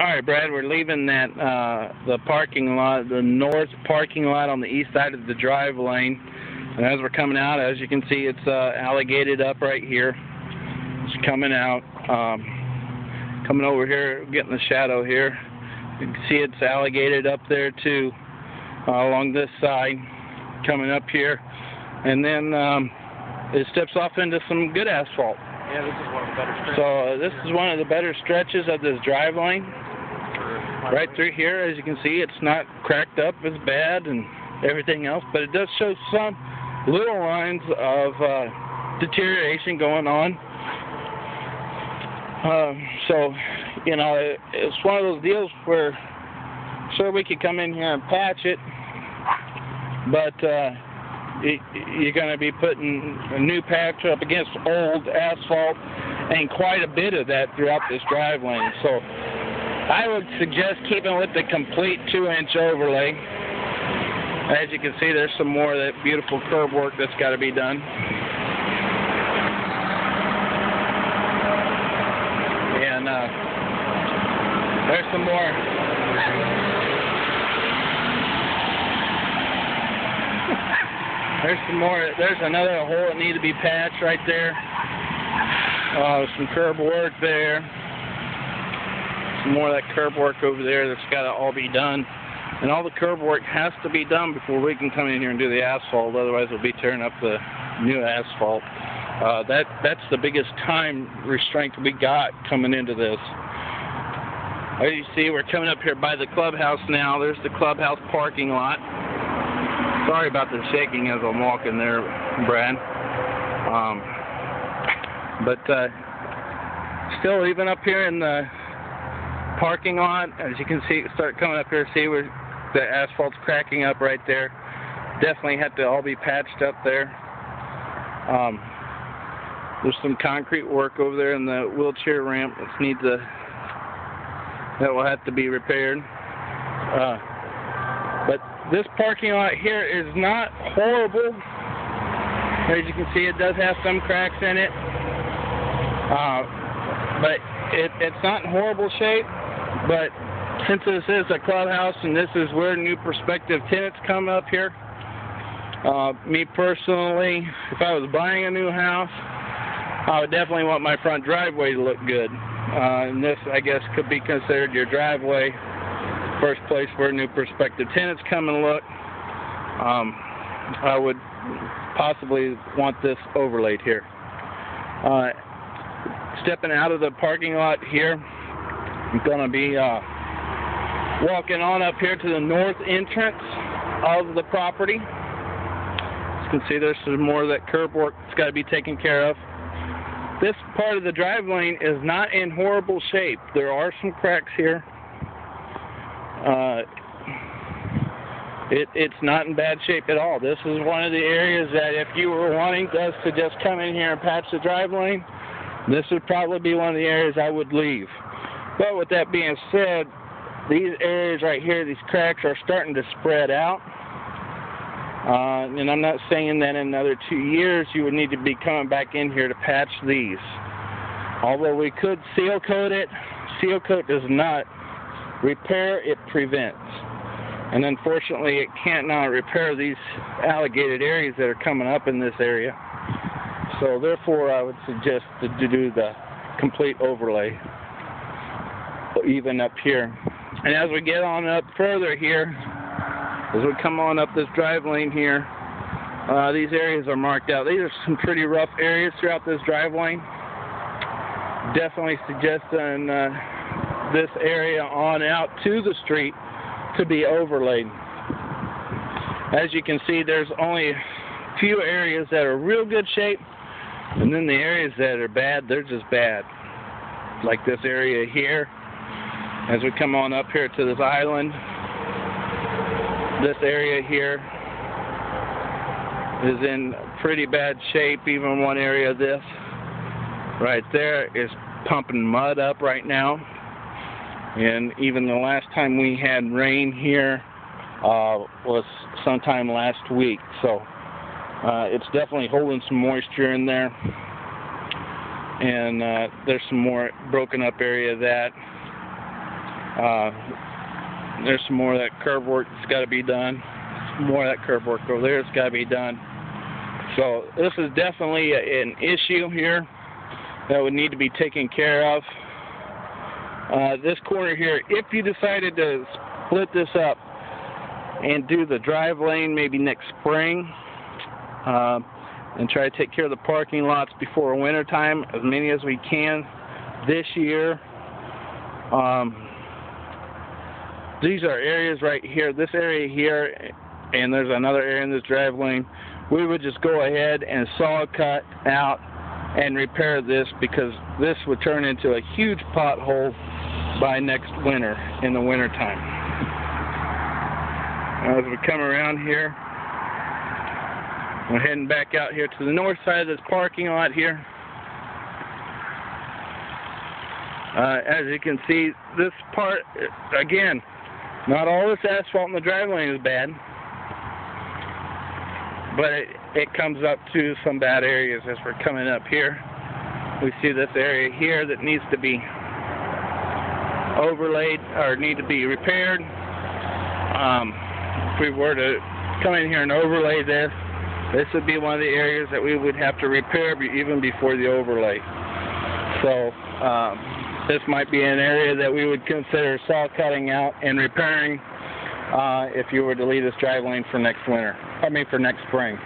Alright, Brad, we're leaving that the parking lot, the north parking lot on the east side of the drive lane. And as we're coming out, as you can see, it's alligated up right here. It's coming out, coming over here, getting the shadow here. You can see it's alligated up there too, along this side, coming up here. And then it steps off into some good asphalt. Yeah, this is one of the better stretches. So this is one of the better stretches of this drive lane. Right through here, as you can see, it's not cracked up as bad and everything else, but it does show some little lines of deterioration going on. So, you know, it's one of those deals where sure we could come in here and patch it, but you're going to be putting a new patch up against old asphalt and quite a bit of that throughout this drive lane. So I would suggest keeping with the complete 2-inch overlay. As you can see, there's some more of that beautiful curb work that's got to be done. And there's some more. There's some more. There's another hole that needs to be patched right there. Some curb work there. Some more of that curb work over there that's got to all be done. And all the curb work has to be done before we can come in here and do the asphalt. Otherwise, we'll be tearing up the new asphalt. That's the biggest time restraint we got coming into this. As you see, we're coming up here by the clubhouse now. There's the clubhouse parking lot. Sorry about the shaking as I'm walking there, Brad. But still, even up here in the parking lot, as you can see, start coming up here, see where the asphalt's cracking up right there. Definitely have to all be patched up there. There's some concrete work over there in the wheelchair ramp that will have to be repaired. But this parking lot here is not horrible. As you can see, it does have some cracks in it. But it's not in horrible shape. But since this is a clubhouse and this is where new prospective tenants come up here, me personally, if I was buying a new house, I would definitely want my front driveway to look good. And this, I guess, could be considered your driveway, first place where new prospective tenants come and look. I would possibly want this overlaid here. Stepping out of the parking lot here, I'm going to be walking on up here to the north entrance of the property. As you can see, there's some more of that curb work that's got to be taken care of. This part of the drive lane is not in horrible shape. There are some cracks here. It's not in bad shape at all. This is one of the areas that if you were wanting us to just come in here and patch the drive lane, this would probably be one of the areas I would leave. But with that being said, these areas right here, these cracks are starting to spread out. And I'm not saying that in another 2 years you would need to be coming back in here to patch these. Although we could seal coat it, seal coat does not repair, it prevents. And unfortunately, it can't now repair these alligated areas that are coming up in this area. So therefore, I would suggest to do the complete overlay, even up here. And as we get on up further here, as we come on up this drive lane here, these areas are marked out. These are some pretty rough areas throughout this drive lane. Definitely suggesting this area on out to the street to be overlaid. As you can see, there's only a few areas that are real good shape, and then the areas that are bad, they're just bad. Like this area here. As we come on up here to this island, this area here is in pretty bad shape. Even one area of this right there is pumping mud up right now. And even the last time we had rain here was sometime last week. So it's definitely holding some moisture in there. And there's some more broken up area of that. There's some more of that curb work that's got to be done. Some more of that curb work over there that's got to be done. So this is definitely an issue here that would need to be taken care of. This corner here, if you decided to split this up and do the drive lane maybe next spring, and try to take care of the parking lots before winter time, as many as we can this year. These are areas right here, this area here, and there's another area in this drive lane. We would just go ahead and saw cut out and repair this, because this would turn into a huge pothole by next winter, in the winter time. As we come around here, we're heading back out here to the north side of this parking lot here. As you can see, this part, again, not all this asphalt in the drive lane is bad, but it comes up to some bad areas as we're coming up here. We see this area here that needs to be overlaid or need to be repaired. If we were to come in here and overlay this would be one of the areas that we would have to repair even before the overlay. So this might be an area that we would consider saw cutting out and repairing if you were to leave this drive lane for next winter. I mean for next spring.